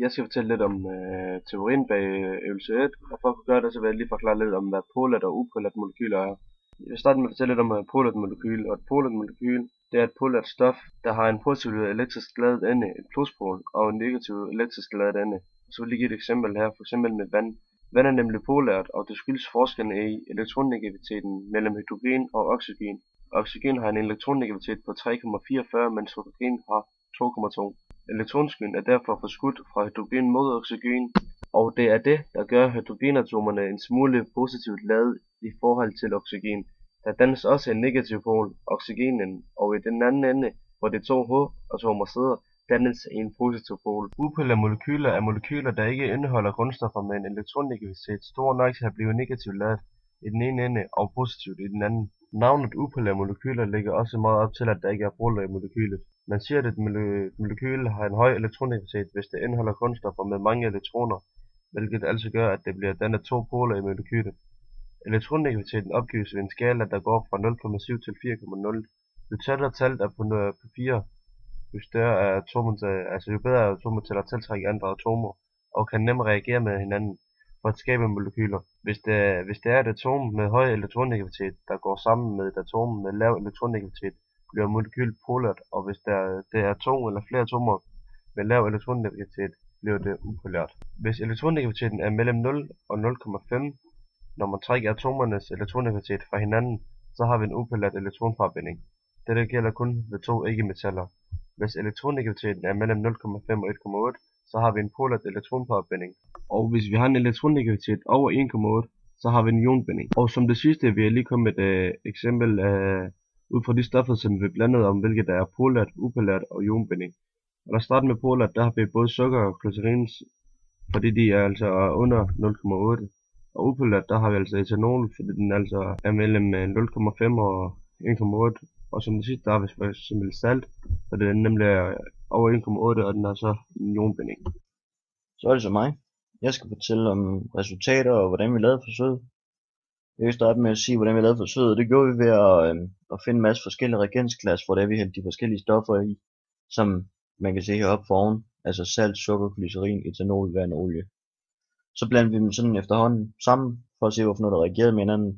Jeg skal fortælle lidt om teorien bag øvelse 1, og for at kunne gøre det, så vil jeg lige forklare lidt om, hvad polat og upolat molekyler er. Jeg vil starte med at fortælle lidt om polat molekyl, og et polat molekyl, det er et polat stof, der har en positiv elektrisk ladet ende, en pluspol, og en negativ elektrisk ladet ende. Så vil jeg lige give et eksempel her, for eksempel med vand. Vand er nemlig polært, og det skyldes forskellen i elektronnegativiteten mellem hydrogen og oxygen. Oxygen har en elektronegativitet på 3,44, mens hydrogen har 2,2. Elektronskyen er derfor forskudt fra hydrogen mod oxygen, og det er det, der gør hydrogenatomerne en smule positivt ladet i forhold til oxygen. Der dannes også en negativ pol, oxygenen, og i den anden ende, hvor de to H-atomer sidder, dannes en positiv pol. Upolare molekyler er molekyler, der ikke indeholder grundstoffer med en elektronegativitet stor nok til at blive negativt ladet i den ene ende og positivt i den anden. Navnet upolare molekyler ligger også meget op til, at der ikke er polare i molekylet. Man siger, at et molekyle har en høj elektronegativitet, hvis det indeholder grundstoffer med mange elektroner, hvilket altså gør, at det bliver dannet to poler i molekylet. Elektronnegativiteten opgives ved en skala, der går fra 0,7 til 4,0. Jo tættere tallet er på 4, jo større er atomet, jo bedre er atomet til at tiltrække andre atomer, og kan nemt reagere med hinanden for at skabe molekyler. Hvis det er et atom med høj elektronegativitet, der går sammen med et atom med lav elektronegativitet, bliver molekylet polært, og hvis det er to eller flere atomer med lav elektronegativitet, bliver det upolært. Hvis elektronnegativiteten er mellem 0 og 0,5, når man trækker atomernes elektronegativitet fra hinanden, så har vi en upolært elektronparbinding. Dette gælder kun ved to ikke-metaller. Hvis elektronnegativiteten er mellem 0,5 og 1,8, så har vi en polært elektronparbinding. Og hvis vi har en elektronegativitet over 1,8, så har vi en ionbinding. Og som det sidste vil jeg lige komme med et eksempel ud fra de stoffer, som vi blandede om, hvilket der er polært, upolært og ionbinding. Og der starter med polært, der har vi både sukker og glycerin, fordi de er altså under 0,8. Og upolært, der har vi altså etanol, fordi den altså er mellem 0,5 og 1,8. Og som det sidste, der har vi for eksempel salt, og det er nemlig over 1,8, og den har så en ionbinding. Så er det så mig. Jeg skal fortælle om resultater og hvordan vi lavede forsøget. Jeg vil starte med at sige, hvordan vi lavede forsøget. Det gjorde vi ved at finde en masse forskellige reagensglas, hvor der vi hældte de forskellige stoffer i, som man kan se heroppe foran. Altså salt, sukker, glycerin, etanol, vand og olie. Så blandede vi dem sådan efterhånden sammen, for at se, hvorfor noget der reagerede med hinanden.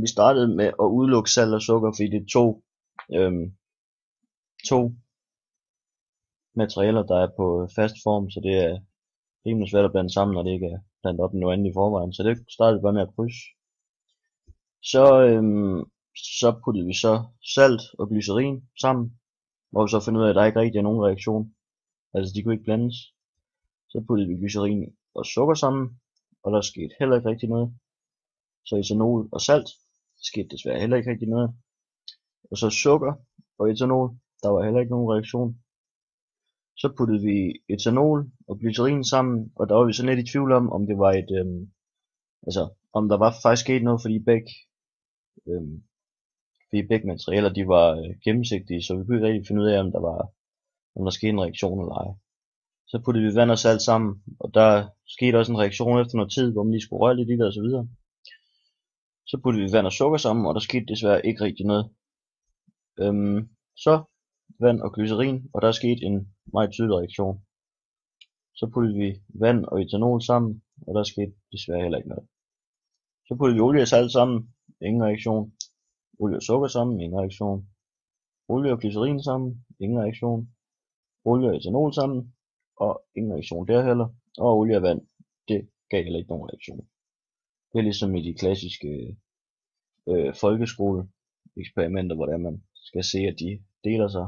Vi startede med at udelukke salt og sukker, fordi det er to materialer, der er på fast form, så det er rimelig svært at blande sammen, når det ikke er blandet op med noget andet i forvejen. Så det startede vi bare med at krydse. Så puttede vi så salt og glycerin sammen, hvor vi så fandt ud af, at der ikke rigtig er nogen reaktion. Altså de kunne ikke blandes. Så puttede vi glycerin og sukker sammen, og der skete heller ikke rigtig noget. Så etanol og salt, der skete desværre heller ikke rigtig noget. Og så sukker og etanol, der var heller ikke nogen reaktion. Så puttede vi etanol og glycerin sammen, og der var vi så lidt i tvivl om det var om der var faktisk sket noget, fordi begge materialer, de var gennemsigtige, så vi kunne ikke rigtig finde ud af, om der skete en reaktion eller ej. Så puttede vi vand og salt sammen, og der skete også en reaktion efter noget tid, hvor man lige skulle røre lidt i det og så videre. Så puttede vi vand og sukker sammen, og der skete desværre ikke rigtig noget. Så vand og glycerin, og der skete en meget tydelig reaktion. Så puttede vi vand og etanol sammen, og der skete desværre heller ikke noget. Så puttede vi olie og salt sammen, ingen reaktion. Olie og sukker sammen, ingen reaktion. Olie og glycerin sammen, ingen reaktion. Olie og etanol sammen, og ingen reaktion der heller. Og olie og vand, det gav heller ikke nogen reaktion. Det er ligesom i de klassiske folkeskoleeksperimenter, hvor man skal se, at de deler sig.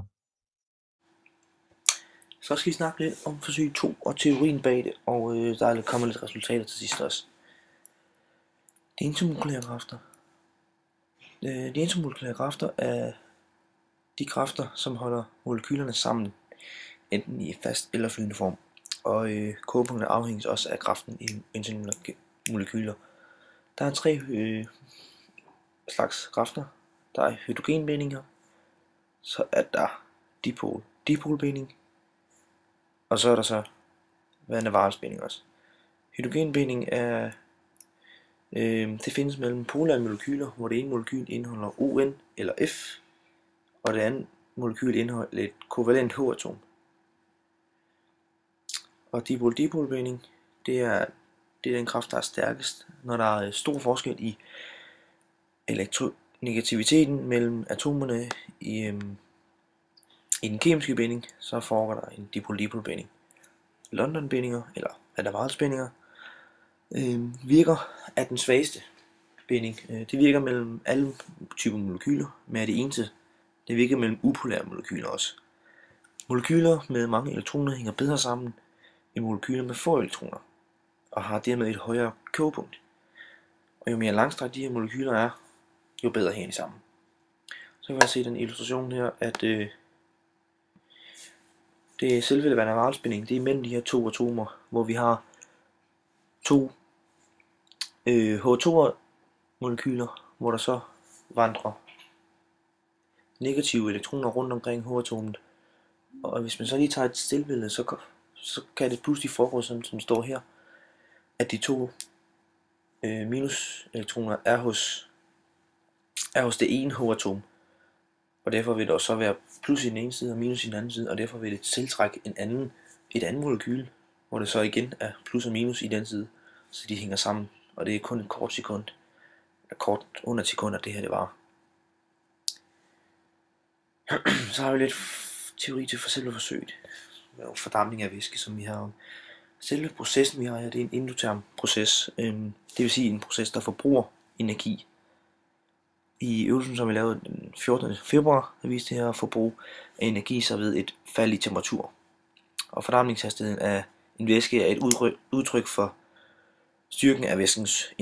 Så skal vi snakke lidt om forsøg 2 og teorien bag det, og der kommer lidt resultater til sidst også. De intermolekylære kræfter. De intermolekylære kræfter er de kræfter, som holder molekylerne sammen, enten i fast eller flydende form. Og kogepunktet afhænges også af kraften i intermolekyler. Der er 3 slags kræfter. Der er hydrogenbindinger, så er der dipolbinding, og så er der så van der Waals-binding også. Hydrogenbinding er det findes mellem polare molekyler, hvor det ene molekyl indeholder ON eller F, og det andet molekyl indeholder et kovalent H-atom. Og dipol-dipol-binding, det er den kraft, der er stærkest, når der er stor forskel i elektronegativiteten mellem atomerne i den kemiske binding, så foregår der en dipol-dipol-binding. London-bindinger, eller van der Waals-bindinger, virker af den svageste binding. Det virker mellem alle typer molekyler, men er det eneste. Det virker mellem upolære molekyler også. Molekyler med mange elektroner hænger bedre sammen end molekyler med få elektroner, og har dermed et højere kogepunkt. Og jo mere langstrakt de her molekyler er, jo bedre hænger de sammen. Så kan jeg se den illustration her, at det er selve van der Waals binding, det er mellem de her to atomer, hvor vi har to H2 molekyler, hvor der så vandrer negative elektroner rundt omkring H-atomet. Og hvis man så lige tager et stillbillede, så kan det pludselig foregå sådan, som det står her, at de to minuselektroner er hos det ene H-atom. Og derfor vil der så være plus i den ene side og minus i den anden side, og derfor vil det tiltrække et andet molekyl, hvor det så igen er plus og minus i den side, så de hænger sammen. Og det er kun et kort sekund, kort under et sekund, at det her det var. Så har vi lidt teori til for selve forsøget. Fordampning af væske, som vi har. Selve processen, vi har her, det er en endoterm proces. Det vil sige en proces, der forbruger energi. I øvelsen, som vi lavede den 14. februar, der viste det her forbrug af energi sig ved et fald i temperatur. Og fordampningshastigheden af en væske er et udtryk for styrken af væskens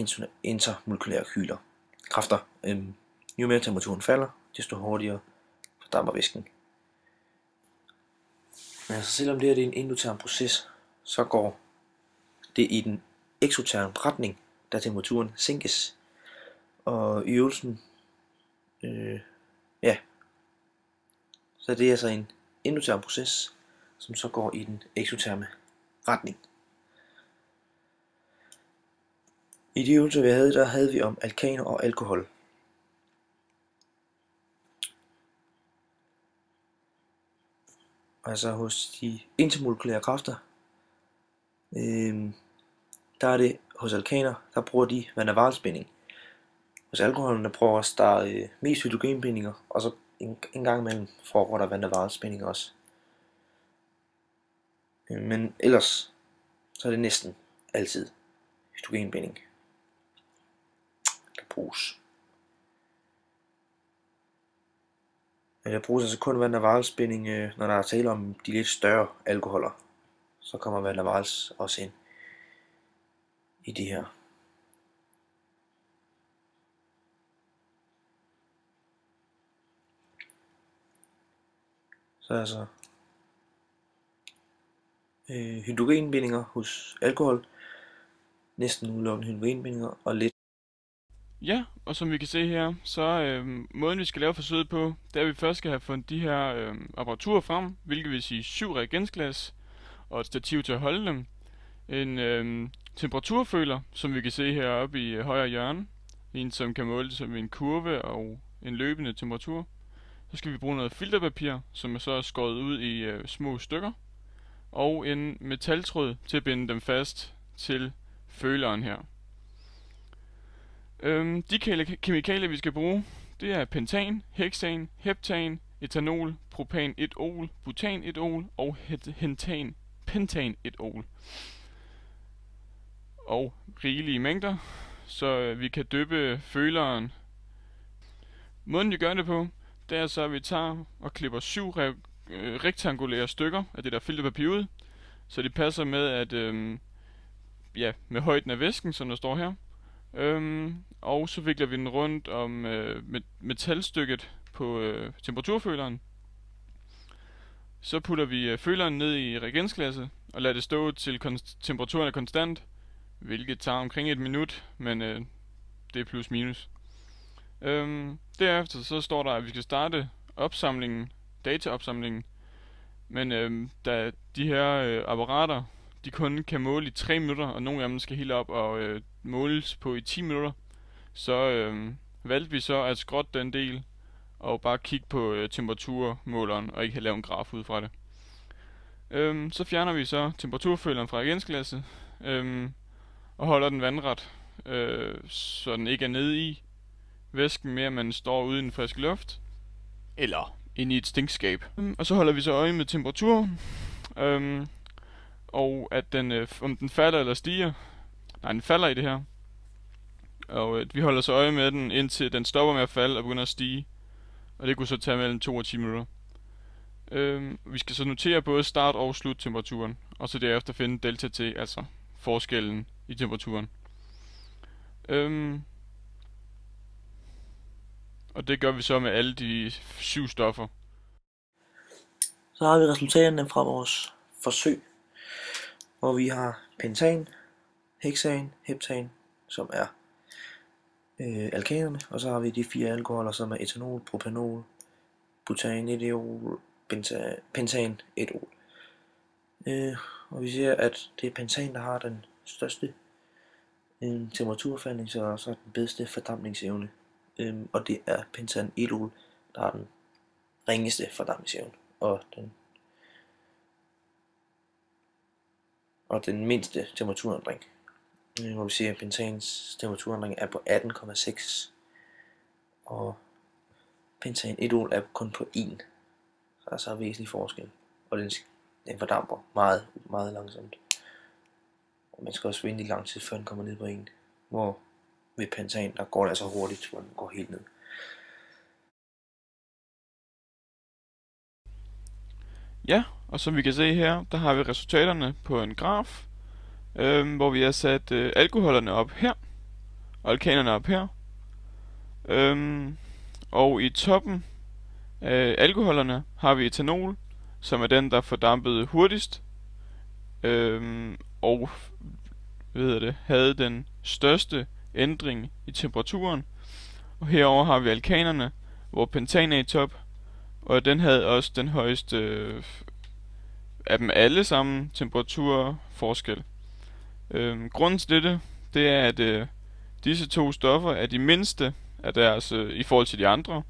intermolekylære kræfter. Jo mere temperaturen falder, desto hurtigere fordamper væsken. Men altså, selvom det her det er en endoterm proces, så går det i den eksoterm retning, da temperaturen sænkes. Og i øvelsen, så det er altså en endoterm proces, som så går i den eksoterme retning. I de øvelser, vi havde, der havde vi om alkaner og alkohol. Altså hos de intermolekylære kræfter, der er det hos alkaner, der bruger de van der Waals binding. Hos alkoholen, der prøver der mest hydrogenbindinger, og så en gang imellem foregår der van der Waals binding også. Men ellers, så er det næsten altid hydrogenbinding, der bruges. Men der bruges altså kun van der Waals binding, når der er tale om de lidt større alkoholer. Så kommer van der Waals også ind i de her. Så altså hydrogenbindinger hos alkohol, næsten udelukkende hydrogenbindinger og lidt. Ja, og som vi kan se her, så måden vi skal lave forsøget på, det er, at vi først skal have fundet de her apparaturer frem, hvilket vil sige 7 reagensglas og et stativ til at holde dem. En temperaturføler, som vi kan se heroppe i højre hjørne. En, som kan måle det som en kurve og en løbende temperatur. Så skal vi bruge noget filterpapir, som er så skåret ud i små stykker. Og en metaltråd til at binde dem fast til føleren her. De kemikalier, vi skal bruge, det er pentan, hexan, heptan, etanol, propan 1-ol, butan 1-ol og pentan 1-ol. Og rigelige mængder, så vi kan dyppe føleren. Måden vi gør det på, det er så, at vi tager og klipper 7 rektangulære stykker af det der filterpapir ud, så det passer med at med højden af væsken, som der står her. Og så vikler vi den rundt om metalstykket på temperaturføleren. Så putter vi føleren ned i reagensglasset og lader det stå til temperaturen er konstant, hvilket tager omkring 1 minut, men det er plus minus. Derefter så står der, at vi skal starte dataopsamlingen, men da de her apparater, de kun kan måle i 3 minutter, og nogle af dem skal helt op og måles på i 10 minutter, så valgte vi så at skrotte den del og bare kigge på temperaturmåleren og ikke have lavet en graf ud fra det. Så fjerner vi så temperaturføleren fra reagensglasset, og holder den vandret, så den ikke er nede i væsken mere, men står ude i den friske luft, eller inde i et stinkskab. Og så holder vi så øje med temperaturen, og at den, om den falder eller stiger. Nej, den falder i det her. Og vi holder så øje med den, indtil den stopper med at falde og begynder at stige. Og det kunne så tage mellem 2 og 10 minutter. Vi skal så notere både start- og sluttemperaturen, og så derefter finde delta T, altså forskellen i temperaturen. Og det gør vi så med alle de 7 stoffer. Så har vi resultaterne fra vores forsøg, hvor vi har pentan, hexan, heptan, som er alkanerne, og så har vi de 4 alkoholer, som er etanol, propanol, butan, etol, pentan, etol. Og vi ser, at det er pentan, der har den største temperaturfaldning, så også den bedste fordampningsevne. Og det er pentan etol, der har den ringeste fordampningsevne og den mindste temperaturændring. Hvor vi ser, at pentans temperaturændring er på 18,6, og pentan etol er kun på 1. Så der er så væsentlig forskel, og den fordamper meget, meget langsomt. Og man skal også vente i lang tid, før den kommer ned på 1. Hvor ved pentan, der går det altså hurtigt, hvor den går helt ned. Ja, og som vi kan se her, der har vi resultaterne på en graf, hvor vi har sat alkoholerne op her, og alkanerne op her. Og i toppen af alkoholerne har vi etanol, som er den, der fordampede hurtigst, og havde den største ændring i temperaturen. Og herover har vi alkanerne, hvor pentan er i top, og den havde også den højeste af dem alle sammen temperaturforskel. Grunden til det er, at disse 2 stoffer er de mindste af deres i forhold til de andre.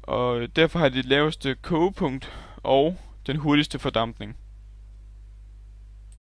Og derfor har de det laveste kogepunkt og den hurtigste fordampning.